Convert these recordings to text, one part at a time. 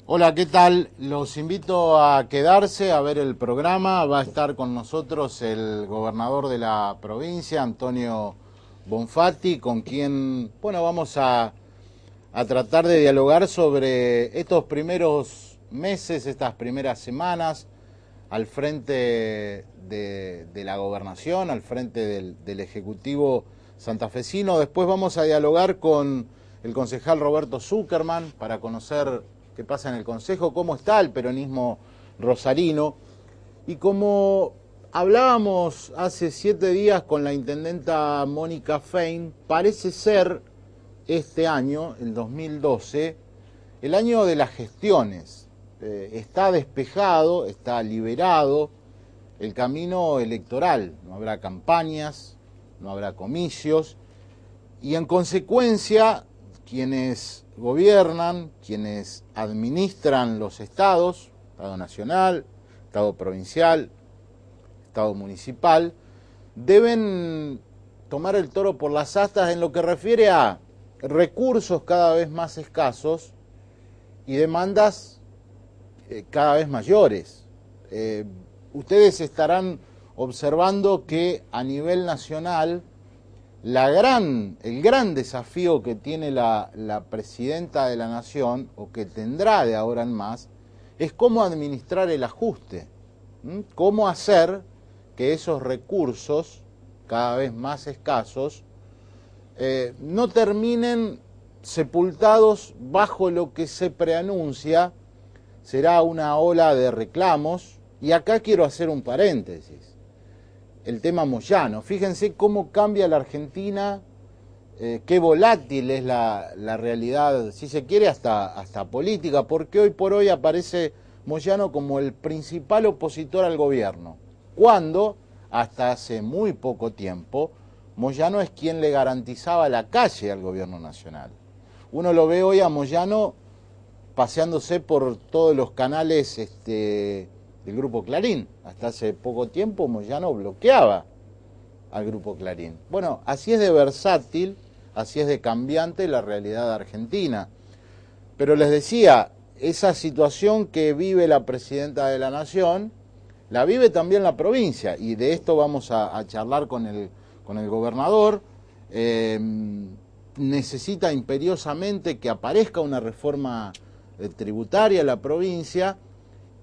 Hola, ¿qué tal? Los invito a quedarse a ver el programa. Va a estar con nosotros el gobernador de la provincia, Antonio Bonfatti, con quien, bueno, vamos a tratar de dialogar sobre estos primeros meses, estas primeras semanas al frente de la gobernación, al frente del Ejecutivo santafesino. Después vamos a dialogar con el concejal Roberto Zuckerman para conocer qué pasa en el Consejo, cómo está el peronismo rosarino. Y como hablábamos hace 7 días con la intendenta Mónica Fein, parece ser este año, el 2012, el año de las gestiones. Está despejado, está liberado el camino electoral. No habrá campañas, no habrá comicios y en consecuencia quienes gobiernan, quienes administran los estados, Estado nacional, Estado provincial, Estado municipal, deben tomar el toro por las astas en lo que refiere a recursos cada vez más escasos y demandas cada vez mayores. Ustedes estarán observando que a nivel nacional el gran desafío que tiene la presidenta de la Nación, o que tendrá de ahora en más, es cómo administrar el ajuste, cómo hacer que esos recursos cada vez más escasos no terminen sepultados bajo lo que se preanuncia será una ola de reclamos. Y acá quiero hacer un paréntesis. El tema Moyano. Fíjense cómo cambia la Argentina, qué volátil es la realidad, si se quiere, hasta política, porque hoy por hoy aparece Moyano como el principal opositor al gobierno, cuando, hasta hace muy poco tiempo, Moyano es quien le garantizaba la calle al gobierno nacional. Uno lo ve hoy a Moyano paseándose por todos los canales del Grupo Clarín. Hasta hace poco tiempo Moyano bloqueaba al Grupo Clarín. Bueno, así es de versátil, así es de cambiante la realidad argentina. Pero les decía, esa situación que vive la presidenta de la Nación, la vive también la provincia, y de esto vamos a charlar con el gobernador. Necesita imperiosamente que aparezca una reforma tributaria en la provincia.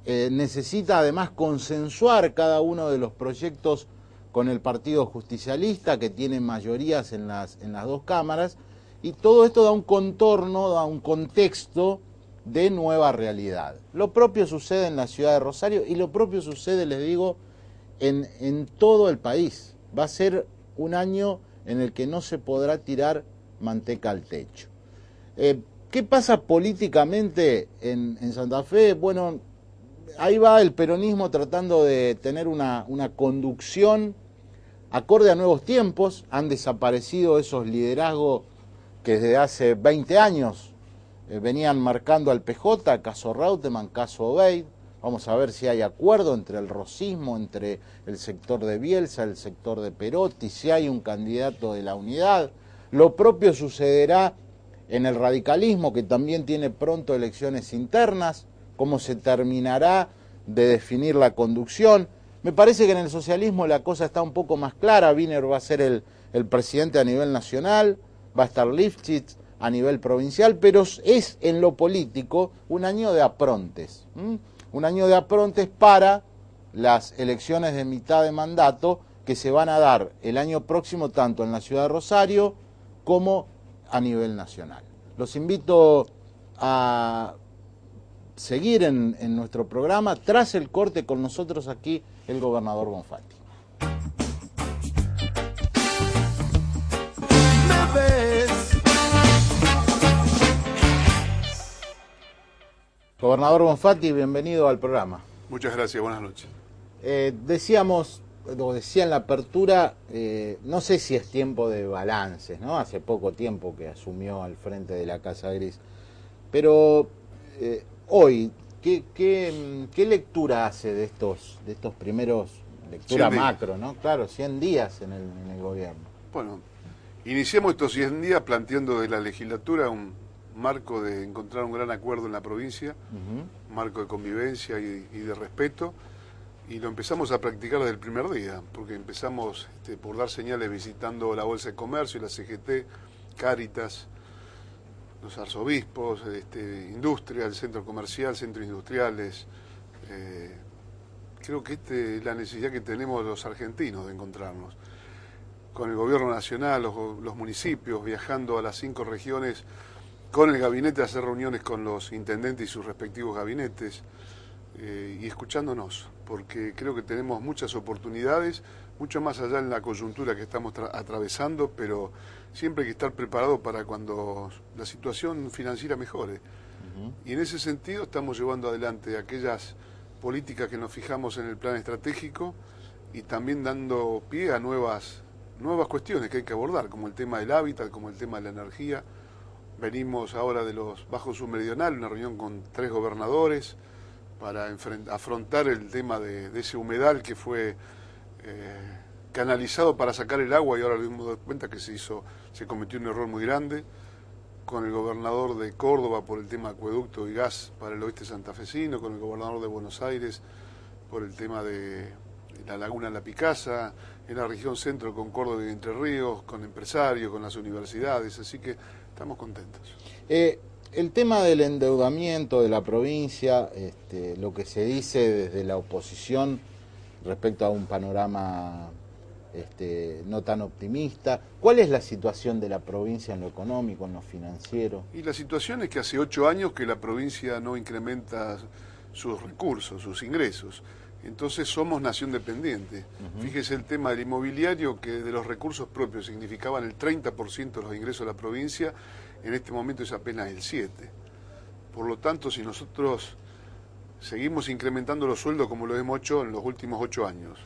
Necesita además consensuar cada uno de los proyectos con el Partido Justicialista, que tiene mayorías en las dos cámaras, y todo esto da un contorno, da un contexto de nueva realidad. Lo propio sucede en la ciudad de Rosario y lo propio sucede, les digo, en todo el país. Va a ser un año en el que no se podrá tirar manteca al techo. ¿Qué pasa políticamente en Santa Fe? Bueno, ahí va el peronismo tratando de tener una conducción acorde a nuevos tiempos. Han desaparecido esos liderazgos que desde hace 20 años venían marcando al PJ, caso Rauteman, caso Obeid. Vamos a ver si hay acuerdo entre el rosismo, entre el sector de Bielsa, el sector de Perotti, si hay un candidato de la unidad. Lo propio sucederá en el radicalismo, que también tiene pronto elecciones internas, cómo se terminará de definir la conducción. Me parece que en el socialismo la cosa está un poco más clara. Wiener va a ser el presidente a nivel nacional, va a estar Lifshitz a nivel provincial, pero es en lo político un año de aprontes. Un año de aprontes para las elecciones de mitad de mandato que se van a dar el año próximo tanto en la ciudad de Rosario como a nivel nacional. Los invito a seguir en nuestro programa. Tras el corte, con nosotros aquí el gobernador Bonfatti. Gobernador Bonfatti, bienvenido al programa. Muchas gracias, buenas noches. Decíamos, lo decía en la apertura, no sé si es tiempo de balances, ¿no? Hace poco tiempo que asumió al frente de la Casa Gris, pero hoy, ¿qué lectura hace de estos primeros, lectura macro, ¿no? Claro, 100 días en el gobierno. Bueno, iniciemos estos 100 días planteando de la legislatura un marco de encontrar un gran acuerdo en la provincia, marco de convivencia y de respeto, y lo empezamos a practicar desde el primer día, porque empezamos por dar señales visitando la Bolsa de Comercio, la CGT, Cáritas, los arzobispos, industria, el centro comercial, centros industriales. Creo que es la necesidad que tenemos los argentinos de encontrarnos. Con el gobierno nacional, los municipios, viajando a las 5 regiones, con el gabinete, a hacer reuniones con los intendentes y sus respectivos gabinetes, y escuchándonos, porque creo que tenemos muchas oportunidades, mucho más allá en la coyuntura que estamos atravesando, pero siempre hay que estar preparado para cuando la situación financiera mejore. Y en ese sentido estamos llevando adelante aquellas políticas que nos fijamos en el plan estratégico y también dando pie a nuevas cuestiones que hay que abordar, como el tema del hábitat, como el tema de la energía. Venimos ahora de los Bajos Submeridionales, una reunión con 3 gobernadores para afrontar el tema de ese humedal que fue canalizado para sacar el agua, y ahora nos dimos cuenta que se cometió un error muy grande. Con el gobernador de Córdoba por el tema acueducto y gas para el oeste santafesino, con el gobernador de Buenos Aires por el tema de la laguna La Picasa, en la región centro con Córdoba y Entre Ríos, con empresarios, con las universidades, así que estamos contentos. El tema del endeudamiento de la provincia, lo que se dice desde la oposición respecto a un panorama no tan optimista. ¿Cuál es la situación de la provincia en lo económico, en lo financiero? Y la situación es que hace 8 años que la provincia no incrementa sus recursos, sus ingresos. Entonces somos nación dependiente. Fíjese el tema del inmobiliario, que de los recursos propios significaban el 30% de los ingresos de la provincia, en este momento es apenas el 7%. Por lo tanto, si nosotros seguimos incrementando los sueldos como lo hemos hecho en los últimos 8 años,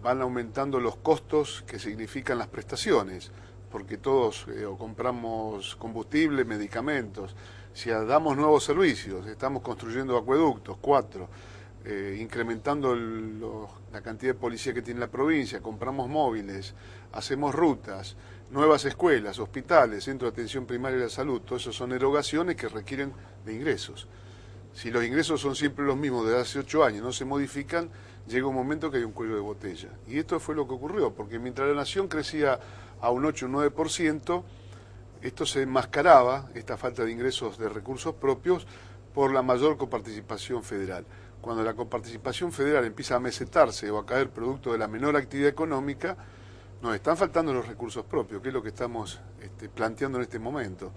van aumentando los costos que significan las prestaciones, porque todos compramos combustible, medicamentos, si damos nuevos servicios, estamos construyendo acueductos, 4, incrementando la cantidad de policía que tiene la provincia, compramos móviles, hacemos rutas, nuevas escuelas, hospitales, centros de atención primaria de la salud, todo eso son erogaciones que requieren de ingresos. Si los ingresos son siempre los mismos desde hace 8 años, no se modifican, llega un momento que hay un cuello de botella. Y esto fue lo que ocurrió, porque mientras la nación crecía a un 8 o 9%, esto se enmascaraba, esta falta de ingresos de recursos propios, por la mayor coparticipación federal. Cuando la coparticipación federal empieza a mesetarse o a caer producto de la menor actividad económica, nos están faltando los recursos propios, que es lo que estamos planteando en este momento.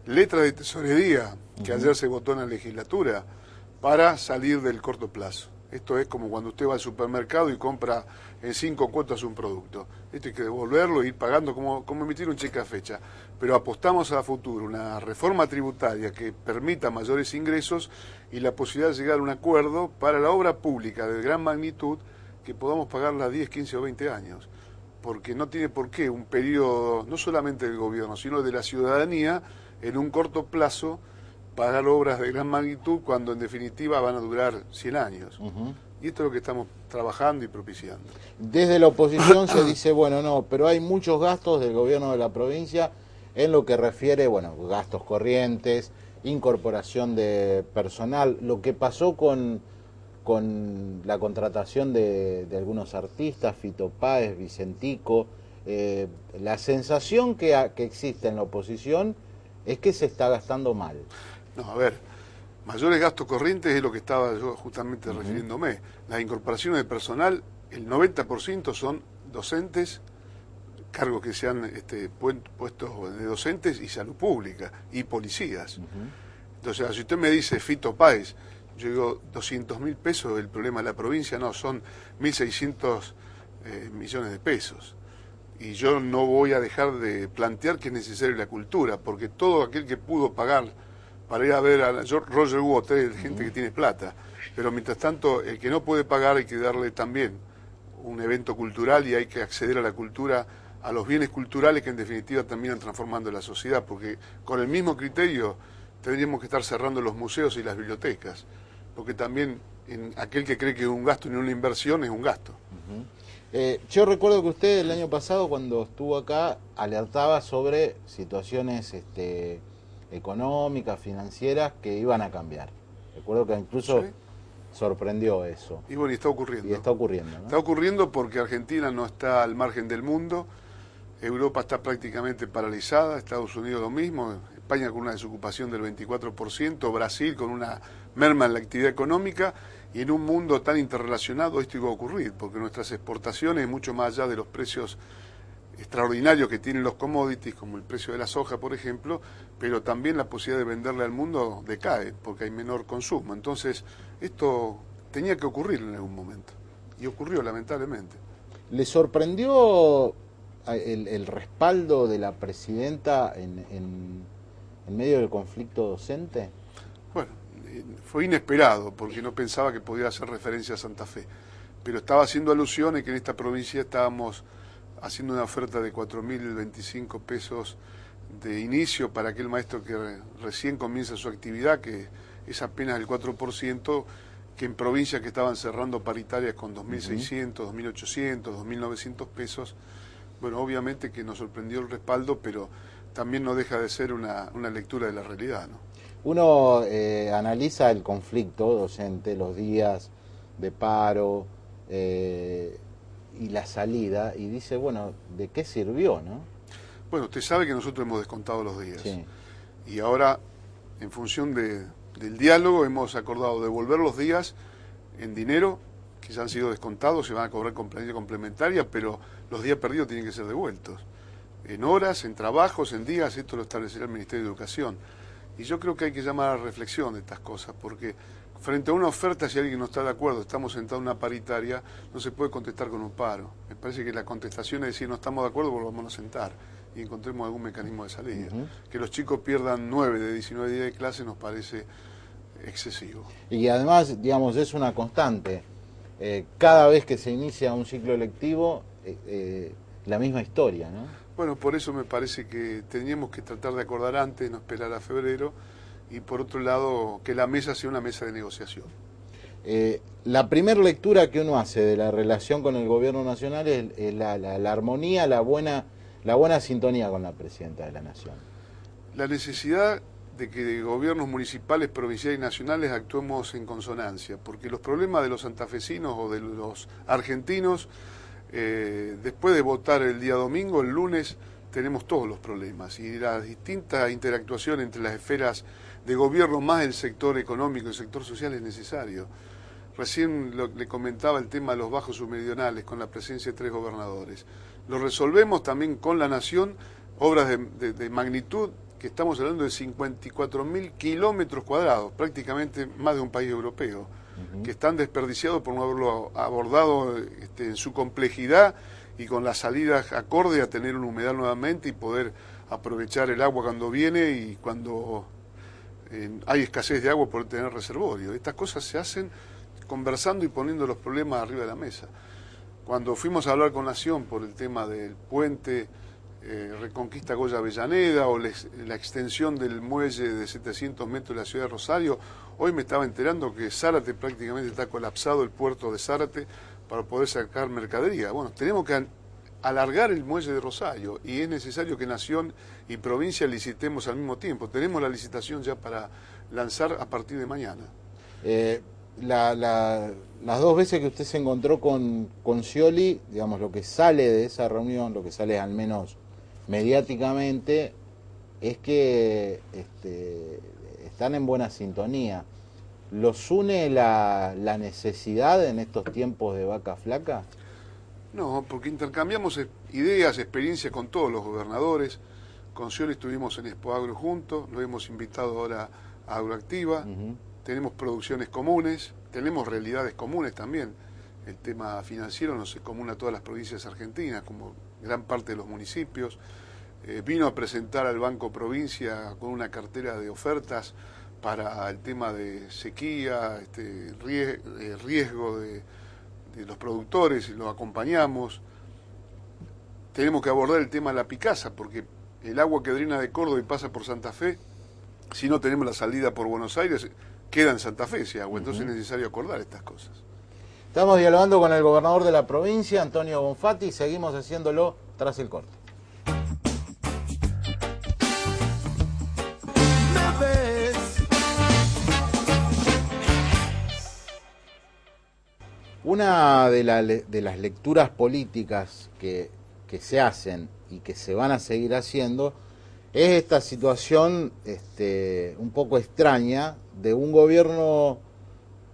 Letra de tesorería, que ayer se votó en la legislatura, para salir del corto plazo. Esto es como cuando usted va al supermercado y compra en 5 cuotas un producto. Esto hay que devolverlo e ir pagando como emitir un cheque a fecha. Pero apostamos a futuro una reforma tributaria que permita mayores ingresos y la posibilidad de llegar a un acuerdo para la obra pública de gran magnitud que podamos pagarla a 10, 15 o 20 años. Porque no tiene por qué un periodo, no solamente del gobierno, sino de la ciudadanía, en un corto plazo, pagar obras de gran magnitud cuando en definitiva van a durar 100 años. Y esto es lo que estamos trabajando y propiciando. Desde la oposición se dice, bueno, no, pero hay muchos gastos del gobierno de la provincia en lo que refiere, bueno, gastos corrientes, incorporación de personal, lo que pasó con la contratación de algunos artistas, Fito Páez, Vicentico, la sensación que existe en la oposición es que se está gastando mal. No, a ver, mayores gastos corrientes es lo que estaba yo justamente refiriéndome. Las incorporaciones de personal, el 90% son docentes, cargos que se han puestos de docentes y salud pública, y policías. Entonces, si usted me dice Fito Páez, yo digo 200.000 pesos el problema de la provincia, no, son 1.600 millones de pesos. Y yo no voy a dejar de plantear que es necesaria la cultura, porque todo aquel que pudo pagar para ir a ver a Roger Waters es gente que tiene plata. Pero mientras tanto, el que no puede pagar hay que darle también un evento cultural y hay que acceder a la cultura, a los bienes culturales que en definitiva terminan transformando la sociedad, porque con el mismo criterio tendríamos que estar cerrando los museos y las bibliotecas, porque también aquel que cree que un gasto y no una inversión es un gasto. Yo recuerdo que usted el año pasado, cuando estuvo acá, alertaba sobre situaciones económicas, financieras, que iban a cambiar. Recuerdo que incluso Sí. sorprendió eso. Y bueno, y está ocurriendo. Y está ocurriendo, ¿no? Está ocurriendo porque Argentina no está al margen del mundo, Europa está prácticamente paralizada, Estados Unidos lo mismo, España con una desocupación del 24%, Brasil con una merma en la actividad económica, y en un mundo tan interrelacionado esto iba a ocurrir, porque nuestras exportaciones, mucho más allá de los precios extraordinarios que tienen los commodities, como el precio de la soja, por ejemplo, pero también la posibilidad de venderle al mundo decae, porque hay menor consumo. Entonces, esto tenía que ocurrir en algún momento, y ocurrió lamentablemente. ¿Le sorprendió el respaldo de la presidenta en medio del conflicto docente? Bueno, fue inesperado, porque no pensaba que podía hacer referencia a Santa Fe, pero estaba haciendo alusiones que en esta provincia estábamos haciendo una oferta de 4.025 pesos de inicio para aquel maestro que recién comienza su actividad, que es apenas el 4%, que en provincias que estaban cerrando paritarias con 2.600, 2.800, 2.900 pesos. Bueno, obviamente que nos sorprendió el respaldo, pero también no deja de ser una lectura de la realidad, ¿no? Uno analiza el conflicto docente, los días de paro y la salida, y dice, bueno, ¿de qué sirvió, no? Bueno, usted sabe que nosotros hemos descontado los días. Sí. Y ahora, en función del diálogo, hemos acordado devolver los días en dinero, que ya han sido descontados, se van a cobrar con planilla complementaria, pero los días perdidos tienen que ser devueltos. En horas, en trabajos, en días, esto lo establecerá el Ministerio de Educación. Y yo creo que hay que llamar a reflexión de estas cosas, porque frente a una oferta, si alguien no está de acuerdo, estamos sentados en una paritaria, no se puede contestar con un paro. Me parece que la contestación es decir, no estamos de acuerdo, volvamos a sentar y encontremos algún mecanismo de salida. Que los chicos pierdan 9 de 19 días de clase nos parece excesivo. Y además, digamos, es una constante. Cada vez que se inicia un ciclo lectivo, la misma historia, ¿no? Bueno, por eso me parece que teníamos que tratar de acordar antes, no esperar a febrero, y por otro lado, que la mesa sea una mesa de negociación. La primera lectura que uno hace de la relación con el gobierno nacional es la armonía, la buena sintonía con la presidenta de la Nación. La necesidad de que gobiernos municipales, provinciales y nacionales actuemos en consonancia, porque los problemas de los santafesinos o de los argentinos, después de votar el día domingo, el lunes, tenemos todos los problemas, y la distinta interactuación entre las esferas de gobierno más el sector económico y el sector social es necesario. Recién le comentaba el tema de los bajos submeridionales con la presencia de 3 gobernadores. Lo resolvemos también con la Nación, obras de magnitud que estamos hablando de 54.000 kilómetros cuadrados, prácticamente más de un país europeo, que están desperdiciados por no haberlo abordado en su complejidad y con las salidas acorde a tener una humedad nuevamente y poder aprovechar el agua cuando viene y cuando hay escasez de agua poder tener reservorio. Estas cosas se hacen conversando y poniendo los problemas arriba de la mesa. Cuando fuimos a hablar con Nación por el tema del puente Reconquista Goya Avellaneda o la extensión del muelle de 700 metros de la ciudad de Rosario, hoy me estaba enterando que Zárate prácticamente está colapsado, el puerto de Zárate, para poder sacar mercadería. Bueno, tenemos que alargar el muelle de Rosario y es necesario que Nación y provincia licitemos al mismo tiempo. Tenemos la licitación ya para lanzar a partir de mañana. Las 2 veces que usted se encontró con Scioli, digamos, lo que sale de esa reunión, lo que sale al menos mediáticamente, es que están en buena sintonía. ¿Los une la necesidad en estos tiempos de vaca flaca? No, porque intercambiamos ideas, experiencias con todos los gobernadores. Con Scioli estuvimos en Expo Agro juntos, lo hemos invitado ahora a Agroactiva. Tenemos producciones comunes, tenemos realidades comunes también. El tema financiero nos es común a todas las provincias argentinas, como gran parte de los municipios. Vino a presentar al Banco Provincia con una cartera de ofertas para el tema de sequía, riesgo de los productores, y lo acompañamos. Tenemos que abordar el tema de la Picasa, porque el agua que drena de Córdoba y pasa por Santa Fe, si no tenemos la salida por Buenos Aires, queda en Santa Fe ese agua, entonces es necesario acordar estas cosas. Estamos dialogando con el gobernador de la provincia, Antonio Bonfatti, y seguimos haciéndolo tras el corte. Una de las lecturas políticas que se hacen y que se van a seguir haciendo es esta situación un poco extraña de un gobierno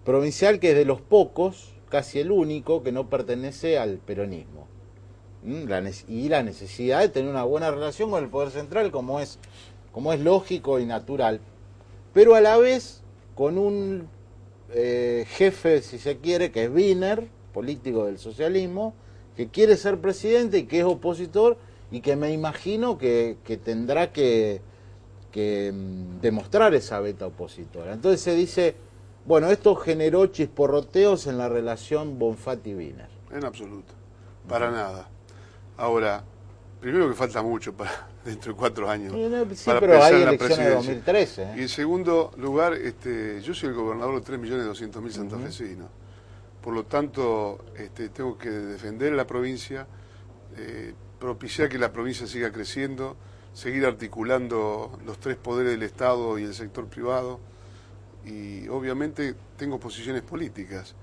provincial que es de los pocos, casi el único, que no pertenece al peronismo. Y la necesidad de tener una buena relación con el Poder Central, como es lógico y natural, pero a la vez con un jefe, si se quiere, que es Wiener, político del socialismo, que quiere ser presidente y que es opositor y que me imagino que tendrá que demostrar esa beta opositora. Entonces se dice, bueno, esto generó chisporroteos en la relación Bonfatti-Wiener. En absoluto, para nada. Ahora, primero que falta mucho para dentro de 4 años. Sí, para pero hay en la elecciones de presidencia. 2013. Y en segundo lugar, yo soy el gobernador de 3.200.000 santafesinos. Por lo tanto, tengo que defender la provincia, propiciar que la provincia siga creciendo, seguir articulando los 3 poderes del Estado y el sector privado. Y obviamente tengo posiciones políticas.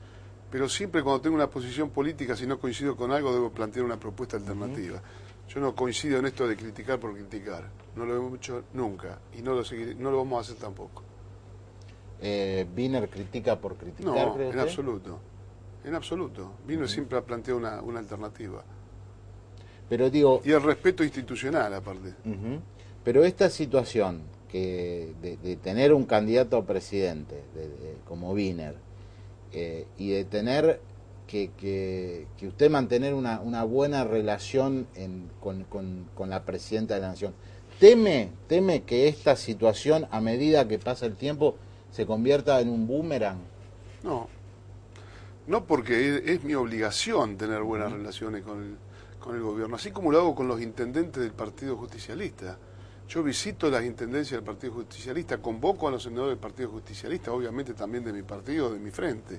Pero siempre cuando tengo una posición política, si no coincido con algo, debo plantear una propuesta alternativa. Yo no coincido en esto de criticar por criticar. No lo hemos hecho nunca y no lo vamos a hacer tampoco. ¿Wiener critica por criticar? No, ¿cree en usted? absoluto. En absoluto. Wiener siempre ha planteado una alternativa. Pero digo... Y el respeto institucional, aparte. Pero esta situación de tener un candidato a presidente como Wiener y de tener que usted mantener una buena relación con la presidenta de la Nación, ¿teme que esta situación, a medida que pasa el tiempo, se convierta en un boomerang? No, porque es mi obligación tener buenas relaciones con el gobierno, así como lo hago con los intendentes del Partido Justicialista. Yo visito las intendencias del Partido Justicialista, convoco a los senadores del Partido Justicialista, obviamente también de mi partido, de mi frente.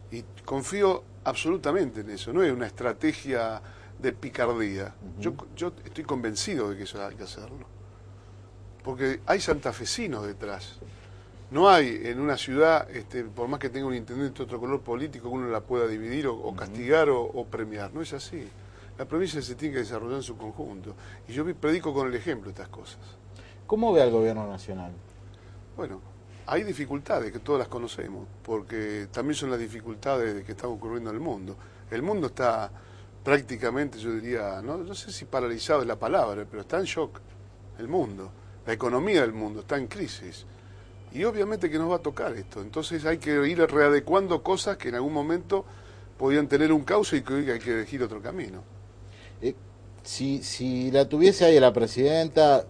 Y confío absolutamente en eso, no es una estrategia de picardía. Yo estoy convencido de que eso hay que hacerlo. Porque hay santafesinos detrás. No hay en una ciudad, por más que tenga un intendente de otro color político, que uno la pueda dividir o castigar o premiar. No es así. La provincia se tiene que desarrollar en su conjunto. Y yo predico con el ejemplo estas cosas. ¿Cómo ve al gobierno nacional? Bueno, hay dificultades que todas las conocemos, porque también son las dificultades que están ocurriendo en el mundo. El mundo está prácticamente, yo diría, no sé si paralizado es la palabra, pero está en shock el mundo. La economía del mundo está en crisis. Y obviamente que nos va a tocar esto. Entonces hay que ir readecuando cosas que en algún momento podían tener un cauce y que hoy hay que elegir otro camino. Si la tuviese ahí la presidenta,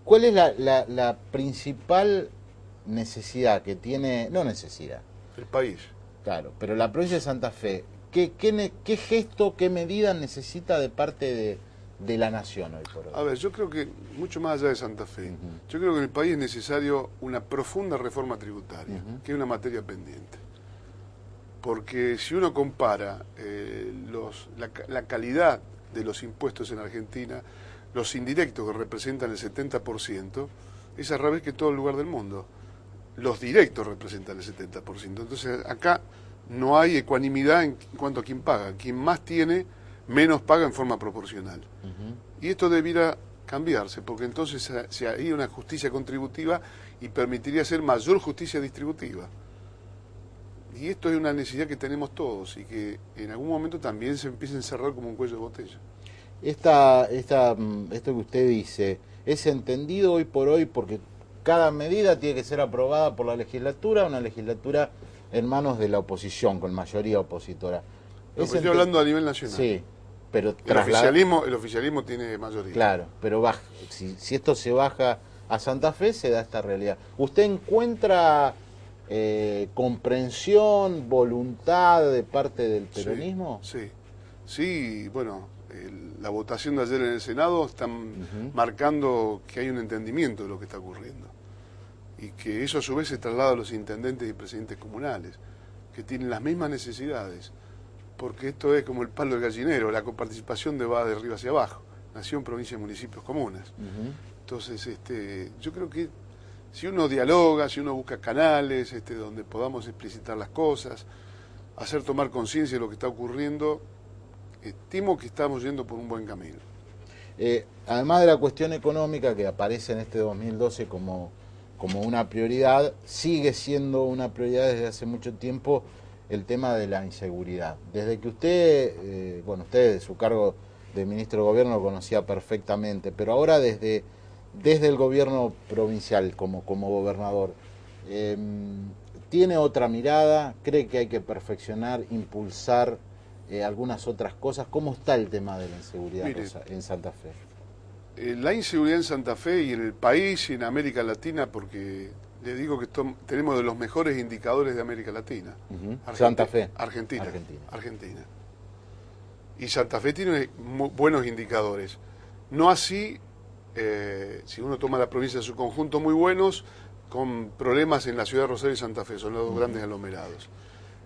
¿cuál es la principal necesidad que tiene? No necesidad. El país. Claro, pero la provincia de Santa Fe, ¿qué gesto, qué medida necesita de parte de la nación hoy por hoy? A ver, yo creo que, mucho más allá de Santa Fe, yo creo que en el país es necesario una profunda reforma tributaria, que es una materia pendiente. Porque si uno compara la calidad de los impuestos en Argentina, los indirectos que representan el 70%, es al revés que todo el lugar del mundo. Los directos representan el 70%. Entonces acá no hay ecuanimidad en cuanto a quién paga. Quien más tiene, menos paga en forma proporcional. Y esto debiera cambiarse, porque entonces se haría una justicia contributiva y permitiría hacer mayor justicia distributiva. Y esto es una necesidad que tenemos todos y que en algún momento también se empieza a encerrar como un cuello de botella. Esto que usted dice es entendido hoy por hoy porque cada medida tiene que ser aprobada por la legislatura, una legislatura en manos de la oposición, con mayoría opositora. Estoy hablando a nivel nacional. Sí, pero el oficialismo tiene mayoría. Claro, pero si esto se baja a Santa Fe, se da esta realidad. ¿Usted encuentra comprensión, voluntad de parte del peronismo? Sí, bueno, la votación de ayer en el Senado está marcando que hay un entendimiento de lo que está ocurriendo y que eso a su vez se traslada a los intendentes y presidentes comunales, que tienen las mismas necesidades, porque esto es como el palo del gallinero, la coparticipación va de arriba hacia abajo, nación, provincia y municipios comunes. Entonces, yo creo que Si uno dialoga, si uno busca canales donde podamos explicitar las cosas, hacer tomar conciencia de lo que está ocurriendo, estimo que estamos yendo por un buen camino. Además de la cuestión económica que aparece en este 2012 como una prioridad, sigue siendo una prioridad desde hace mucho tiempo el tema de la inseguridad. Desde que usted, usted de su cargo de ministro de Gobierno lo conocía perfectamente, pero ahora desde el gobierno provincial como gobernador, ¿tiene otra mirada? ¿Cree que hay que perfeccionar, impulsar algunas otras cosas? ¿Cómo está el tema de la inseguridad en Santa Fe? La inseguridad en Santa Fe y en el país y en América Latina, porque le digo que tenemos de los mejores indicadores de América Latina. Santa Fe. Argentina. Y Santa Fe tiene buenos indicadores. No así, si uno toma la provincia en su conjunto, muy buenos, con problemas en la ciudad de Rosario y Santa Fe, son los dos grandes aglomerados.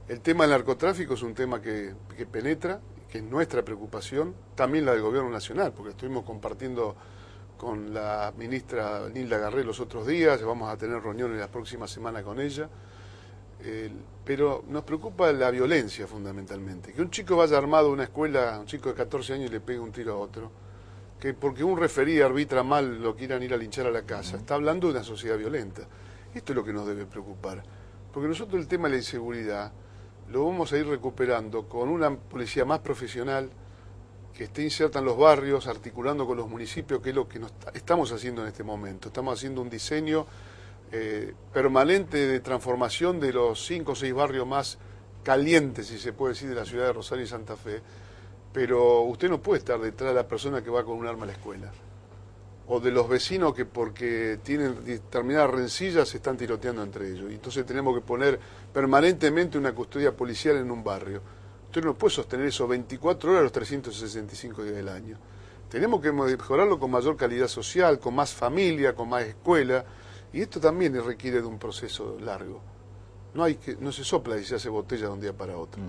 El tema del narcotráfico es un tema que penetra, que es nuestra preocupación, también la del gobierno nacional, porque estuvimos compartiendo con la ministra Nilda Garré los otros días, vamos a tener reuniones la próxima semana con ella, pero nos preocupa la violencia fundamentalmente, que un chico vaya armado a una escuela, un chico de 14 años y le pegue un tiro a otro, que porque un referí arbitra mal lo quieran ir a linchar a la casa, está hablando de una sociedad violenta. Esto es lo que nos debe preocupar, porque nosotros el tema de la inseguridad lo vamos a ir recuperando con una policía más profesional, que esté inserta en los barrios, articulando con los municipios, que es lo que estamos haciendo en este momento. Estamos haciendo un diseño permanente de transformación de los 5 o 6 barrios más calientes, si se puede decir, de la ciudad de Rosario y Santa Fe, pero usted no puede estar detrás de la persona que va con un arma a la escuela, o de los vecinos que porque tienen determinadas rencillas se están tiroteando entre ellos. Y entonces tenemos que poner permanentemente una custodia policial en un barrio. Usted no puede sostener eso 24 horas los 365 días del año. Tenemos que mejorarlo con mayor calidad social, con más familia, con más escuela, y esto también requiere de un proceso largo. No se sopla y se hace botella de un día para otro.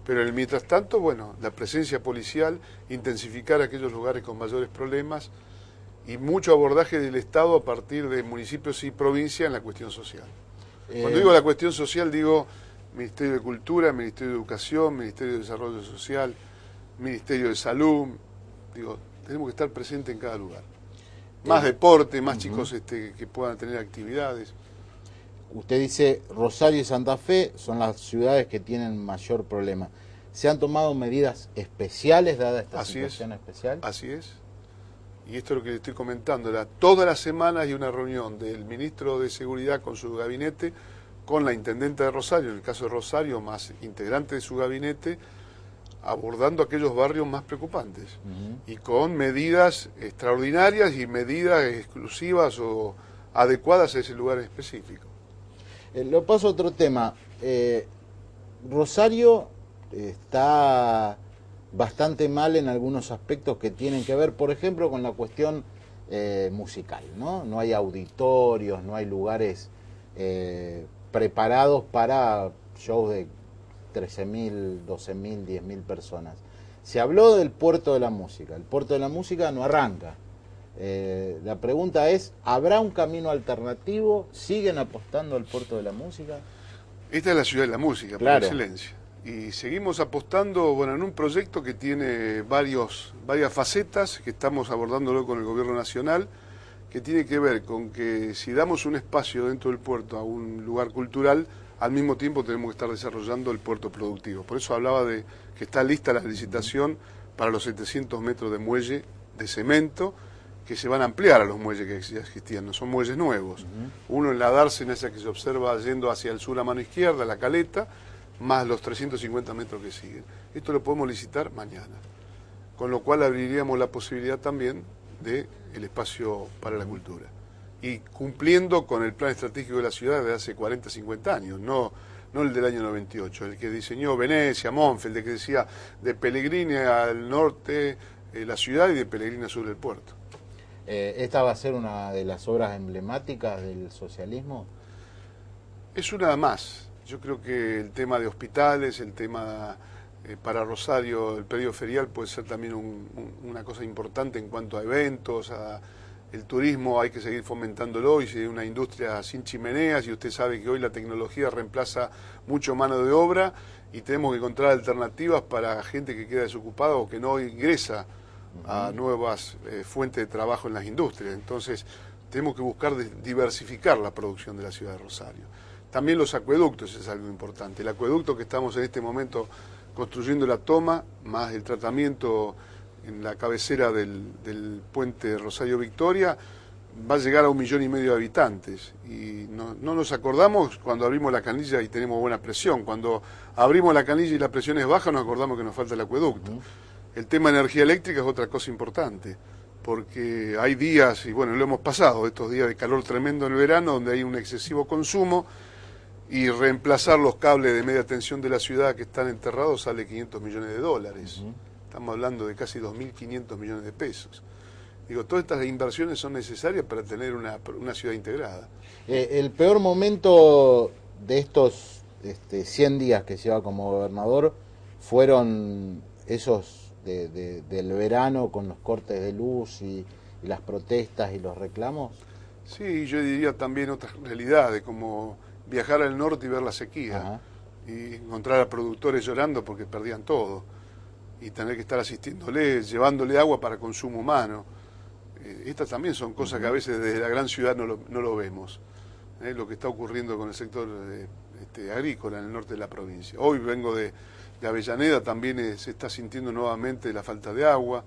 Pero en el mientras tanto, la presencia policial, intensificar aquellos lugares con mayores problemas, y mucho abordaje del Estado a partir de municipios y provincias en la cuestión social. Cuando digo la cuestión social, digo Ministerio de Cultura, Ministerio de Educación, Ministerio de Desarrollo Social, Ministerio de Salud. Digo, tenemos que estar presentes en cada lugar. Más deporte, más chicos que puedan tener actividades. Usted dice Rosario y Santa Fe son las ciudades que tienen mayor problema. ¿Se han tomado medidas especiales dada esta situación especial? Así es. Y esto es lo que le estoy comentando. Todas las semanas hay una reunión del ministro de Seguridad con su gabinete, con la intendenta de Rosario, en el caso de Rosario, más integrante de su gabinete, abordando aquellos barrios más preocupantes. Y con medidas extraordinarias y medidas exclusivas o adecuadas a ese lugar específico. Lo paso a otro tema. Rosario está bastante mal en algunos aspectos que tienen que ver, por ejemplo, con la cuestión musical, ¿no? No hay auditorios, no hay lugares preparados para shows de 13.000, 12.000, 10.000 personas. Se habló del Puerto de la Música. El Puerto de la Música no arranca. La pregunta es, ¿habrá un camino alternativo? ¿Siguen apostando al Puerto de la Música? Esta es la ciudad de la música, claro, por excelencia. Y seguimos apostando en un proyecto que tiene varias facetas, que estamos abordándolo con el Gobierno Nacional, que tiene que ver con que si damos un espacio dentro del puerto a un lugar cultural, al mismo tiempo tenemos que estar desarrollando el puerto productivo. Por eso hablaba de que está lista la licitación para los 700 metros de muelle de cemento, que se van a ampliar a los muelles que ya existían, no son muelles nuevos. Uno en la dársena, esa que se observa yendo hacia el sur a mano izquierda, la caleta, más los 350 metros que siguen. Esto lo podemos licitar mañana, con lo cual abriríamos la posibilidad también del espacio para la cultura. Y cumpliendo con el plan estratégico de la ciudad de hace 40, 50 años, no el del año 98, el que diseñó Venecia, Monfeld, el que decía de Pellegrini al norte la ciudad y de Pellegrini al sur el puerto. ¿Esta va a ser una de las obras emblemáticas del socialismo? Es una más. Yo creo que el tema de hospitales, el tema para Rosario, el predio ferial puede ser también una cosa importante en cuanto a eventos, a El turismo hay que seguir fomentándolo y si hay una industria sin chimeneas y usted sabe que hoy la tecnología reemplaza mucho mano de obra y tenemos que encontrar alternativas para gente que queda desocupada o que no ingresa a nuevas fuentes de trabajo en las industrias. Entonces tenemos que buscar diversificar la producción de la ciudad de Rosario. También los acueductos es algo importante. El acueducto que estamos en este momento construyendo la toma, más el tratamiento en la cabecera del puente Rosario Victoria, va a llegar a 1,5 millones de habitantes. Y no nos acordamos cuando abrimos la canilla y tenemos buena presión. Cuando abrimos la canilla y la presión es baja, nos acordamos que nos falta el acueducto. El tema de energía eléctrica es otra cosa importante, porque hay días, y bueno, lo hemos pasado, estos días de calor tremendo en el verano, donde hay un excesivo consumo, y reemplazar los cables de media tensión de la ciudad que están enterrados sale $500 millones. Estamos hablando de casi 2.500 millones de pesos. Digo, todas estas inversiones son necesarias para tener una ciudad integrada. El peor momento de estos 100 días que lleva como gobernador fueron esos del verano con los cortes de luz y las protestas y los reclamos. Sí, yo diría también otras realidades, como viajar al norte y ver la sequía, y encontrar a productores llorando porque perdían todo, y tener que estar asistiéndoles, llevándole agua para consumo humano. Estas también son cosas que a veces desde la gran ciudad no lo vemos, lo que está ocurriendo con el sector agrícola en el norte de la provincia. Hoy vengo de Avellaneda, también se está sintiendo nuevamente la falta de agua,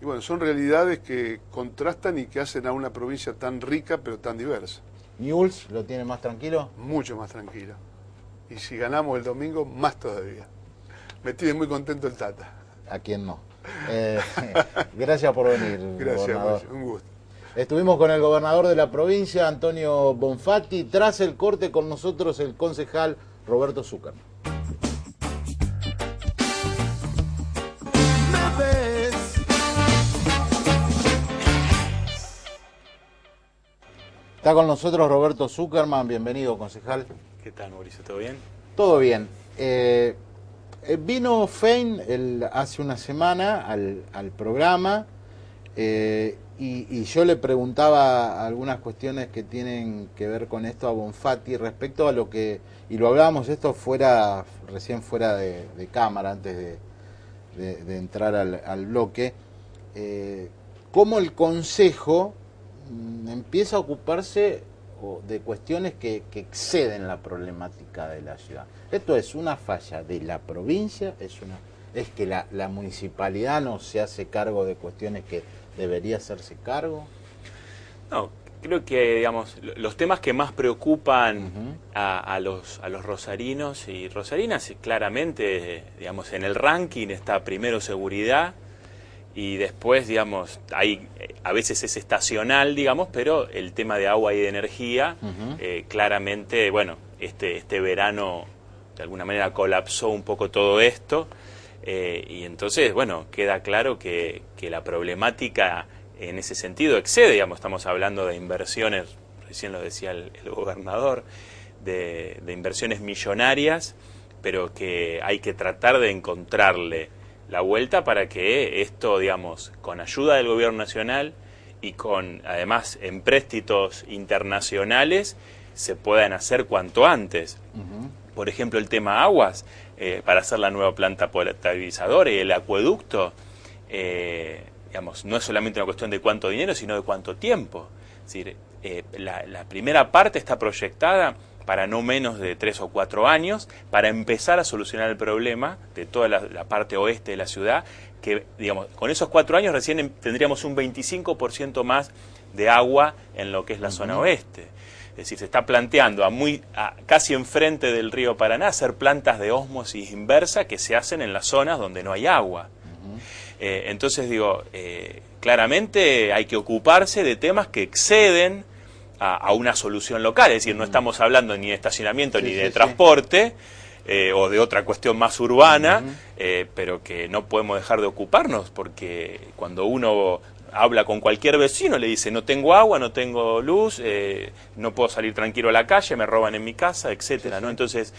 y bueno, son realidades que contrastan y que hacen a una provincia tan rica pero tan diversa. ¿Newell's lo tiene más tranquilo? Mucho más tranquilo. Y si ganamos el domingo, más todavía. Me tiene muy contento el Tata. ¿A quién no? Gracias por venir, gracias, gobernador. Un gusto. Estuvimos con el gobernador de la provincia, Antonio Bonfatti. Tras el corte con nosotros el concejal Roberto Zúcar. Está con nosotros Roberto Zuckerman, bienvenido, concejal. ¿Qué tal, Mauricio? ¿Todo bien? Todo bien. Vino Fein hace una semana al programa y yo le preguntaba algunas cuestiones que tienen que ver con esto a Bonfatti respecto a lo que, y lo hablábamos esto recién fuera de cámara, antes de entrar al bloque, cómo el Consejo empieza a ocuparse de cuestiones que exceden la problemática de la ciudad. ¿Esto es una falla de la provincia? ¿Es que la municipalidad no se hace cargo de cuestiones que debería hacerse cargo? No, creo que, digamos, los temas que más preocupan a los rosarinos y rosarinas, claramente, digamos, en el ranking está primero seguridad, y después, digamos, a veces es estacional, digamos, pero el tema de agua y de energía, claramente, bueno, este verano de alguna manera colapsó un poco todo esto, y entonces, bueno, queda claro que la problemática en ese sentido excede, digamos, estamos hablando de inversiones, recién lo decía el gobernador, de inversiones millonarias, pero que hay que tratar de encontrarle la vuelta para que esto, digamos, con ayuda del gobierno nacional y con, además, empréstitos internacionales, se puedan hacer cuanto antes. Por ejemplo, el tema aguas, para hacer la nueva planta potabilizadora y el acueducto, digamos, no es solamente una cuestión de cuánto dinero, sino de cuánto tiempo. Es decir, la primera parte está proyectada para no menos de 3 o 4 años, para empezar a solucionar el problema de toda la parte oeste de la ciudad, que, digamos, con esos 4 años recién tendríamos un 25% más de agua en lo que es la zona oeste. Es decir, se está planteando casi enfrente del río Paraná hacer plantas de ósmosis inversa que se hacen en las zonas donde no hay agua. Entonces, digo, claramente hay que ocuparse de temas que exceden a una solución local, es decir, no estamos hablando ni de estacionamiento ni de transporte, o de otra cuestión más urbana, pero que no podemos dejar de ocuparnos, porque cuando uno habla con cualquier vecino le dice no tengo agua, no tengo luz, no puedo salir tranquilo a la calle, me roban en mi casa, etcétera, ¿no? Entonces,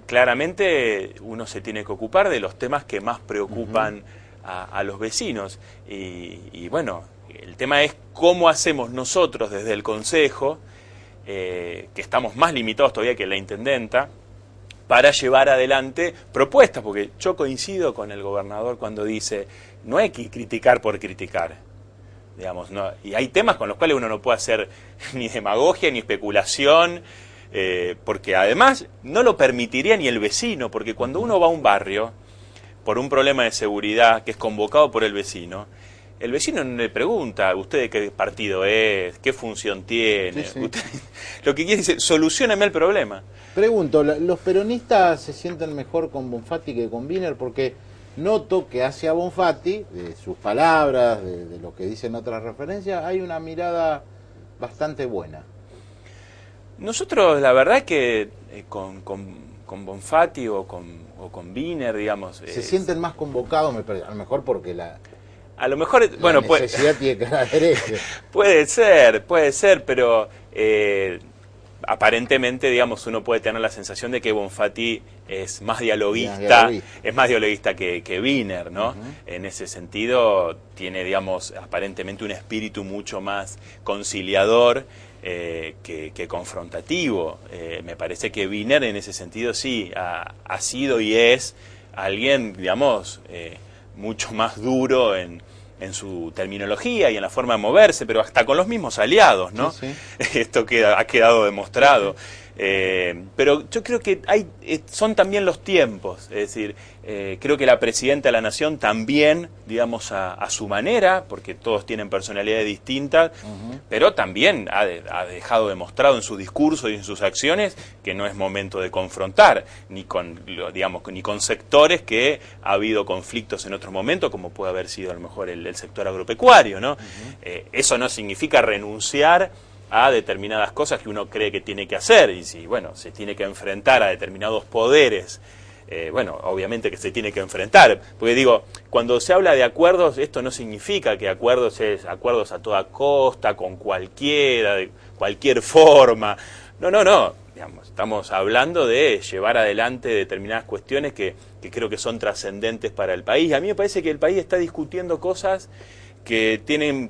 claramente uno se tiene que ocupar de los temas que más preocupan a los vecinos, y bueno, el tema es cómo hacemos nosotros desde el Consejo, que estamos más limitados todavía que la Intendenta, para llevar adelante propuestas, porque yo coincido con el gobernador cuando dice, no hay que criticar por criticar, digamos, no, y hay temas con los cuales uno no puede hacer ni demagogia ni especulación, porque además no lo permitiría ni el vecino, porque cuando uno va a un barrio por un problema de seguridad que es convocado por el vecino no le pregunta, ¿usted de qué partido es? ¿Qué función tiene? Sí, sí. Usted, lo que quiere es, solucióname el problema. Pregunto, ¿los peronistas se sienten mejor con Bonfatti que con Wiener? Porque noto que hacia Bonfatti, de sus palabras, de lo que dicen otras referencias, hay una mirada bastante buena. Nosotros, la verdad es que con Bonfatti o con Wiener, digamos... Se sienten más convocados, me parece, a lo mejor porque a lo mejor, bueno, la necesidad tiene que haber eso. Puede ser, pero aparentemente, digamos, uno puede tener la sensación de que Bonfatti es más dialoguista, que Wiener, ¿no? En ese sentido, tiene, digamos, aparentemente un espíritu mucho más conciliador que confrontativo. Me parece que Wiener, en ese sentido, sí, ha sido y es alguien, digamos, mucho más duro en su terminología y en la forma de moverse, pero hasta con los mismos aliados, ¿no? Sí, sí. Esto ha quedado demostrado. Pero yo creo que son también los tiempos, es decir, creo que la Presidenta de la Nación también, digamos, a su manera, porque todos tienen personalidades distintas, pero también ha dejado demostrado en su discurso y en sus acciones que no es momento de confrontar, ni con sectores que ha habido conflictos en otros momentos, como puede haber sido a lo mejor el sector agropecuario, ¿no? Eso no significa renunciar a determinadas cosas que uno cree que tiene que hacer, y si, bueno, se tiene que enfrentar a determinados poderes, bueno, obviamente que se tiene que enfrentar, porque digo, cuando se habla de acuerdos, esto no significa que acuerdos es acuerdos a toda costa, con cualquiera, de cualquier forma, no, digamos, estamos hablando de llevar adelante determinadas cuestiones que creo que son trascendentes para el país. A mí me parece que el país está discutiendo cosas que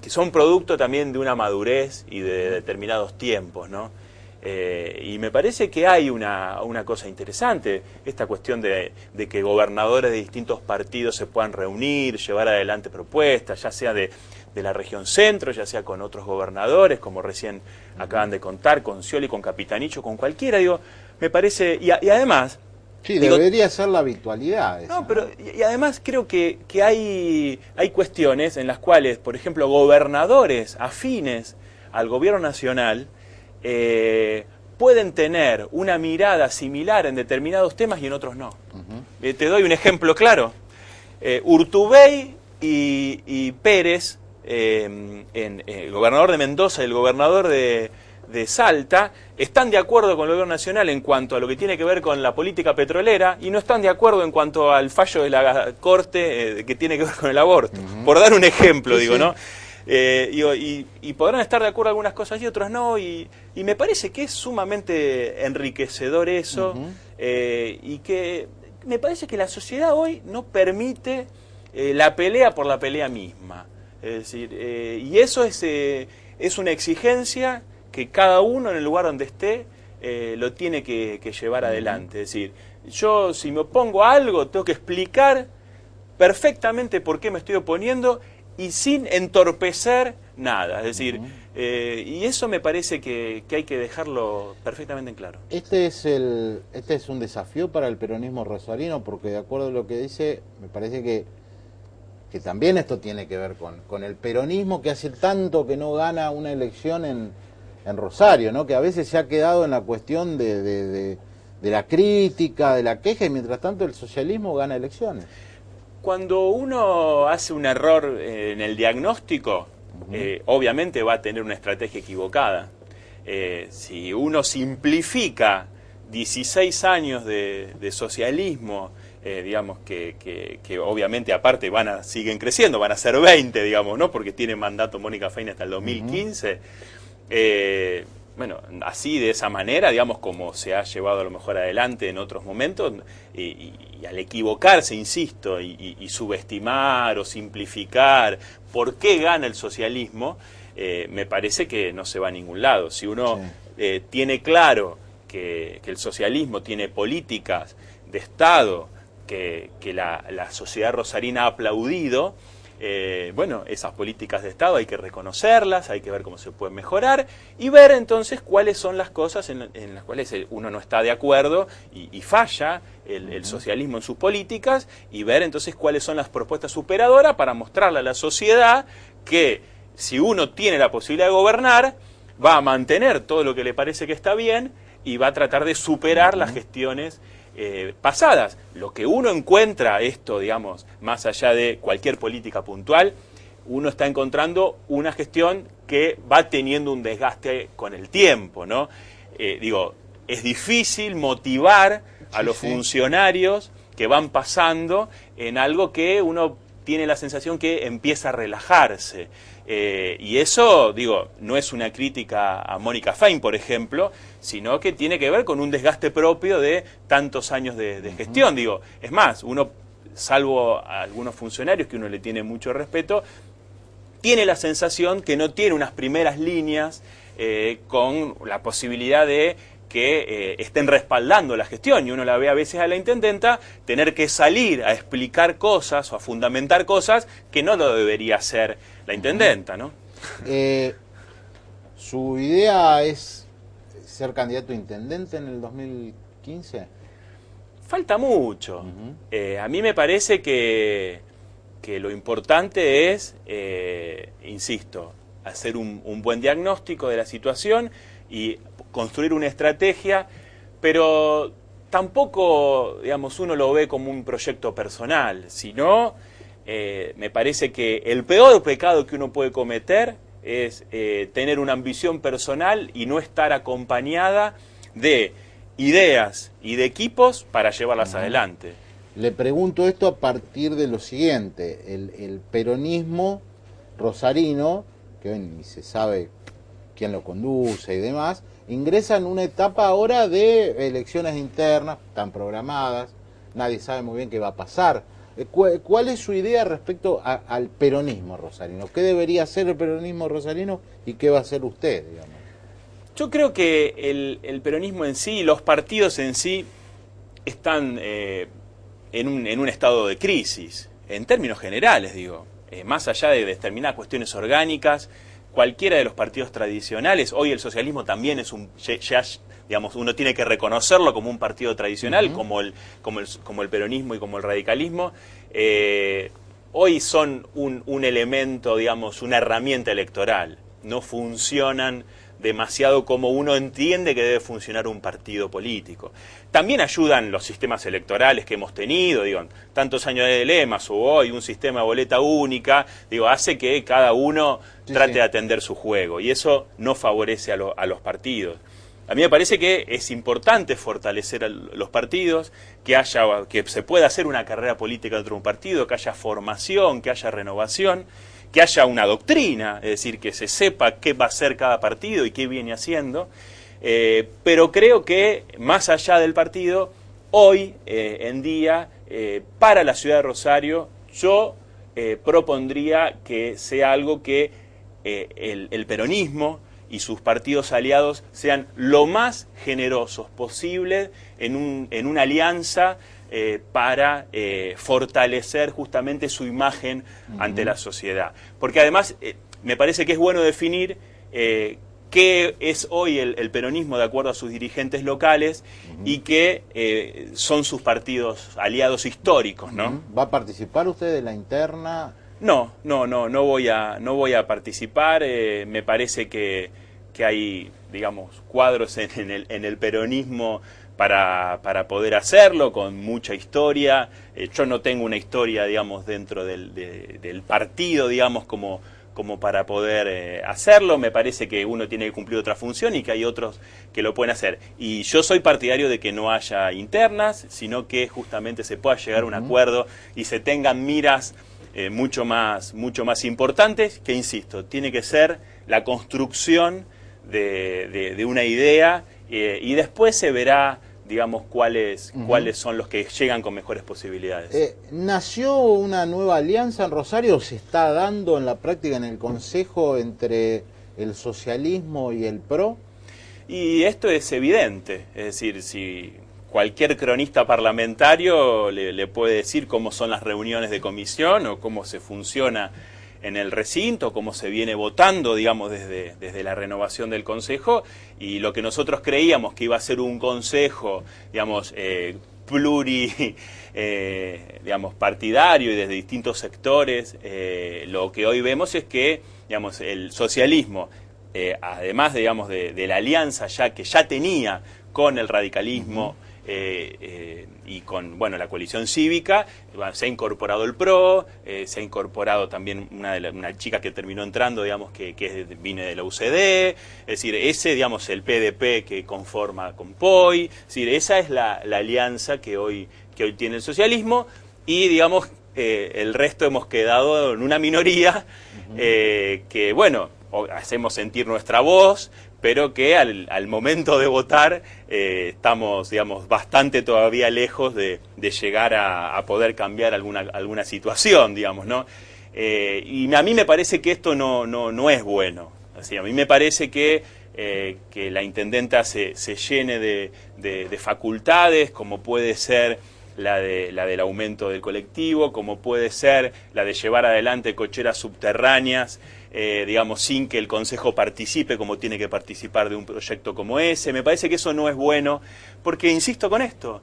son producto también de una madurez y de determinados tiempos, ¿no? Y me parece que hay una cosa interesante, esta cuestión de que gobernadores de distintos partidos se puedan reunir, llevar adelante propuestas, ya sea de la región centro, ya sea con otros gobernadores, como recién acaban de contar, con Scioli, con Capitanicho, con cualquiera, digo, me parece, y además... Sí, debería ser la habitualidad. Esa, no, pero y además creo que hay cuestiones en las cuales, por ejemplo, gobernadores afines al gobierno nacional pueden tener una mirada similar en determinados temas y en otros no. Te doy un ejemplo claro. Urtubey y Pérez, el gobernador de Mendoza y el gobernador de Salta, están de acuerdo con el gobierno nacional en cuanto a lo que tiene que ver con la política petrolera y no están de acuerdo en cuanto al fallo de la Corte que tiene que ver con el aborto. Por dar un ejemplo, digo, ¿no? Y podrán estar de acuerdo algunas cosas y otras no, y me parece que es sumamente enriquecedor eso, y que me parece que la sociedad hoy no permite la pelea por la pelea misma. Es decir, y eso es una exigencia que cada uno en el lugar donde esté lo tiene que llevar adelante. Es decir, yo si me opongo a algo tengo que explicar perfectamente por qué me estoy oponiendo y sin entorpecer nada. Es decir, y eso me parece que hay que dejarlo perfectamente en claro. Este es un desafío para el peronismo rosarino, porque de acuerdo a lo que dice, me parece que también esto tiene que ver con el peronismo, que hace tanto que no gana una elección en Rosario, ¿no? Que a veces se ha quedado en la cuestión de la crítica, de la queja, y mientras tanto el socialismo gana elecciones. Cuando uno hace un error en el diagnóstico, obviamente va a tener una estrategia equivocada. Si uno simplifica 16 años de socialismo, digamos que obviamente aparte siguen creciendo, van a ser 20, digamos, ¿no? Porque tiene mandato Mónica Fein hasta el 2015. bueno, así, de esa manera, digamos, como se ha llevado a lo mejor adelante en otros momentos, y al equivocarse, insisto, y subestimar o simplificar por qué gana el socialismo, me parece que no se va a ningún lado. Si uno tiene claro que el socialismo tiene políticas de Estado que la sociedad rosarina ha aplaudido, bueno, esas políticas de Estado hay que reconocerlas, hay que ver cómo se pueden mejorar y ver entonces cuáles son las cosas en las cuales uno no está de acuerdo y falla el socialismo en sus políticas, y ver entonces cuáles son las propuestas superadoras para mostrarle a la sociedad que si uno tiene la posibilidad de gobernar, va a mantener todo lo que le parece que está bien y va a tratar de superar las gestiones pasadas. Lo que uno encuentra, esto, digamos, más allá de cualquier política puntual, uno está encontrando una gestión que va teniendo un desgaste con el tiempo, ¿no? Es difícil motivar a los funcionarios que van pasando en algo que uno tiene la sensación que empieza a relajarse. Y eso, no es una crítica a Mónica Fein, por ejemplo, sino que tiene que ver con un desgaste propio de tantos años de gestión. Es más, uno, salvo a algunos funcionarios que uno le tiene mucho respeto, tiene la sensación que no tiene unas primeras líneas con la posibilidad de que estén respaldando la gestión, y uno la ve a veces a la intendenta tener que salir a explicar cosas o a fundamentar cosas que no lo debería hacer la intendenta, ¿no? ¿Su idea es ser candidato a intendente en el 2015? Falta mucho. A mí me parece que lo importante es, insisto, hacer un buen diagnóstico de la situación y construir una estrategia, pero tampoco, uno lo ve como un proyecto personal, sino me parece que el peor pecado que uno puede cometer es tener una ambición personal y no estar acompañada de ideas y de equipos para llevarlas adelante. Le pregunto esto a partir de lo siguiente: el peronismo rosarino, que hoy ni se sabe quién lo conduce y demás, ingresa en una etapa ahora de elecciones internas, están programadas, nadie sabe muy bien qué va a pasar. ¿Cuál es su idea respecto al peronismo rosarino? ¿Qué debería hacer el peronismo rosarino y qué va a hacer usted, digamos? Yo creo que el peronismo en sí, los partidos en sí, están en un estado de crisis, en términos generales, más allá de determinadas cuestiones orgánicas. Cualquiera de los partidos tradicionales, hoy el socialismo también es uno tiene que reconocerlo como un partido tradicional, como el peronismo y como el radicalismo. Hoy son un elemento, una herramienta electoral. No funcionan demasiado como uno entiende que debe funcionar un partido político. También ayudan los sistemas electorales que hemos tenido, tantos años de lemas o hoy un sistema de boleta única, hace que cada uno trate de atender su juego, y eso no favorece a los partidos. A mí me parece que es importante fortalecer a los partidos, que se pueda hacer una carrera política dentro de un partido, que haya formación, que haya renovación, que haya una doctrina, es decir, que se sepa qué va a hacer cada partido y qué viene haciendo, pero creo que más allá del partido, hoy en día, para la ciudad de Rosario, yo propondría que sea algo que el peronismo y sus partidos aliados sean lo más generosos posible en una alianza para fortalecer justamente su imagen ante la sociedad. Porque además me parece que es bueno definir qué es hoy el peronismo de acuerdo a sus dirigentes locales y qué son sus partidos aliados históricos, ¿no? ¿Va a participar usted de la interna? No voy a participar. Me parece que hay, cuadros en el peronismo para poder hacerlo, con mucha historia. Yo no tengo una historia, dentro del partido, como para poder hacerlo. Me parece que uno tiene que cumplir otra función y que hay otros que lo pueden hacer. Y yo soy partidario de que no haya internas, sino que justamente se pueda llegar a un acuerdo y se tengan miras mucho más importantes, que, insisto, tiene que ser la construcción de una idea y después se verá, digamos, cuáles son los que llegan con mejores posibilidades. ¿Nació una nueva alianza en Rosario? ¿Se está dando en la práctica en el Consejo entre el socialismo y el PRO? Y esto es evidente, es decir, si cualquier cronista parlamentario le puede decir cómo son las reuniones de comisión o cómo se funciona en el recinto, cómo se viene votando, digamos, desde la renovación del Consejo, y lo que nosotros creíamos que iba a ser un Consejo, digamos, digamos, partidario y desde distintos sectores, lo que hoy vemos es que, digamos, el socialismo, además, digamos, de la alianza que ya tenía con el radicalismo, y con, bueno, la coalición cívica, se ha incorporado el PRO, se ha incorporado también una chica que terminó entrando, digamos, que viene de la UCD, es decir, digamos, el PDP que conforma con POI, es decir, esa es la alianza que hoy tiene el socialismo, y, digamos, el resto hemos quedado en una minoría que, bueno, hacemos sentir nuestra voz, pero que al momento de votar estamos, digamos, bastante todavía lejos de llegar a poder cambiar alguna situación, digamos, ¿no? Y a mí me parece que esto no es bueno. Así, a mí me parece que la intendenta se llene de facultades, como puede ser la del aumento del colectivo, como puede ser la de llevar adelante cocheras subterráneas, digamos, sin que el Consejo participe como tiene que participar de un proyecto como ese. Me parece que eso no es bueno, porque, insisto con esto,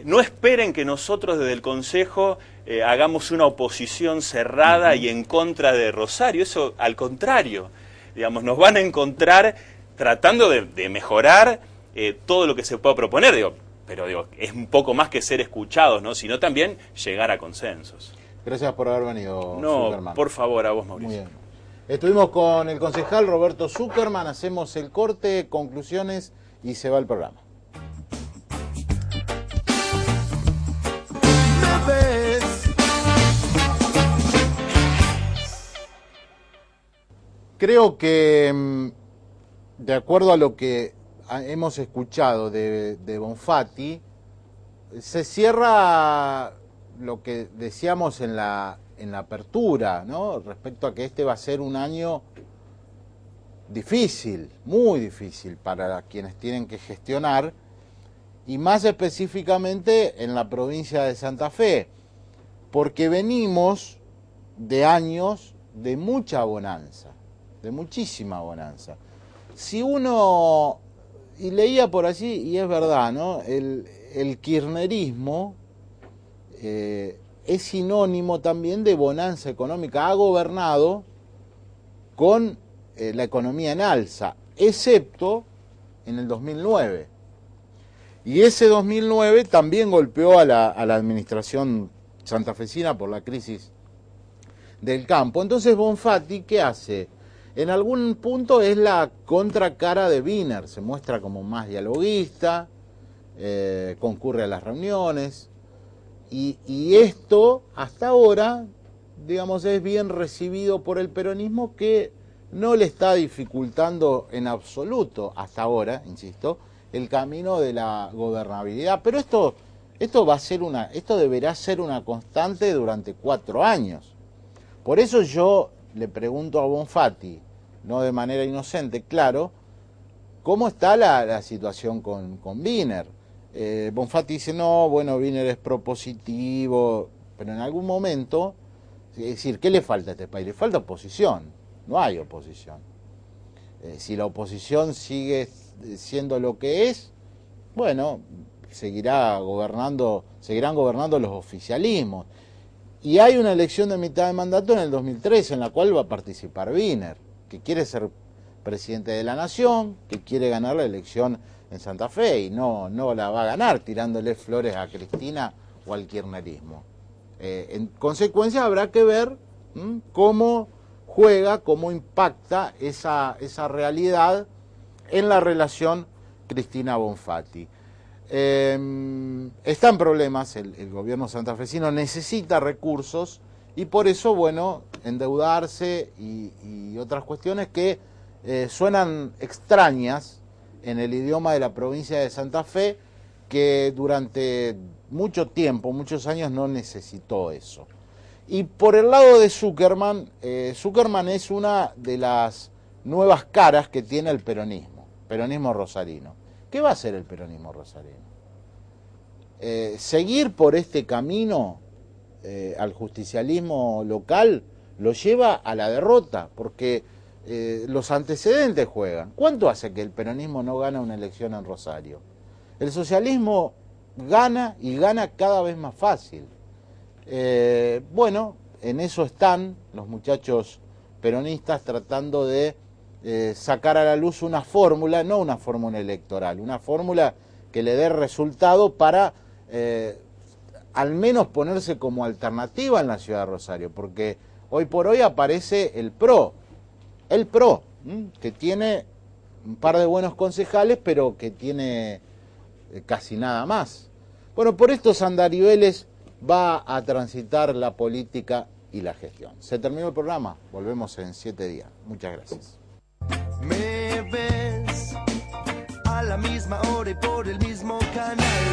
no esperen que nosotros desde el Consejo hagamos una oposición cerrada y en contra de Rosario. Eso, al contrario, digamos, nos van a encontrar tratando de mejorar todo lo que se pueda proponer, pero es un poco más que ser escuchados, ¿no? Sino también llegar a consensos. Gracias por haber venido, No, Zuckerman. por favor, a vos, Mauricio. Muy bien. Estuvimos con el concejal Roberto Zuckerman, hacemos el corte, conclusiones y se va el programa. Creo que, de acuerdo a lo que hemos escuchado de Bonfatti, se cierra lo que decíamos en la apertura, ¿no? Respecto a que este va a ser un año difícil, muy difícil para quienes tienen que gestionar, y más específicamente en la provincia de Santa Fe, porque venimos de años de mucha bonanza, de muchísima bonanza. Si uno, y leía por allí, y es verdad, ¿no? El kirchnerismo es sinónimo también de bonanza económica. Ha gobernado con la economía en alza, excepto en el 2009. Y ese 2009 también golpeó a la administración santafesina por la crisis del campo. Entonces Bonfatti, ¿qué hace? En algún punto es la contracara de Wiener, se muestra como más dialoguista, concurre a las reuniones, y esto hasta ahora, digamos, es bien recibido por el peronismo, que no le está dificultando en absoluto hasta ahora, insisto, el camino de la gobernabilidad. Pero esto va a ser esto deberá ser una constante durante 4 años. Por eso yo le pregunto a Bonfatti, no de manera inocente, claro, ¿cómo está la situación con Wiener? Bonfatti dice, no, bueno, Wiener es propositivo, pero en algún momento, es decir, ¿qué le falta a este país? Le falta oposición, no hay oposición. Si la oposición sigue siendo lo que es, bueno, seguirán gobernando los oficialismos. Y hay una elección de mitad de mandato en el 2013 en la cual va a participar Wiener, que quiere ser presidente de la nación, que quiere ganar la elección en Santa Fe, y no la va a ganar tirándole flores a Cristina o al kirchnerismo. En consecuencia habrá que ver cómo juega, cómo impacta esa realidad en la relación Cristina-Bonfatti. Está en problemas, el gobierno santafesino necesita recursos, y por eso, bueno, endeudarse y otras cuestiones que suenan extrañas en el idioma de la provincia de Santa Fe, que durante mucho tiempo, muchos años no necesitó eso. Y por el lado de Zuckerman, Zuckerman es una de las nuevas caras que tiene el peronismo rosarino. ¿Qué va a hacer el peronismo rosarino? Seguir por este camino al justicialismo local lo lleva a la derrota, porque los antecedentes juegan. ¿Cuánto hace que el peronismo no gana una elección en Rosario? El socialismo gana y gana cada vez más fácil. Bueno, en eso están los muchachos peronistas tratando de sacar a la luz una fórmula, no una fórmula electoral, una fórmula que le dé resultado para al menos ponerse como alternativa en la ciudad de Rosario, porque hoy por hoy aparece el PRO, que tiene un par de buenos concejales, pero que tiene casi nada más. Bueno, por estos andariveles va a transitar la política y la gestión. Se terminó el programa, volvemos en 7 días. Muchas gracias. Me ves a la misma hora y por el mismo canal.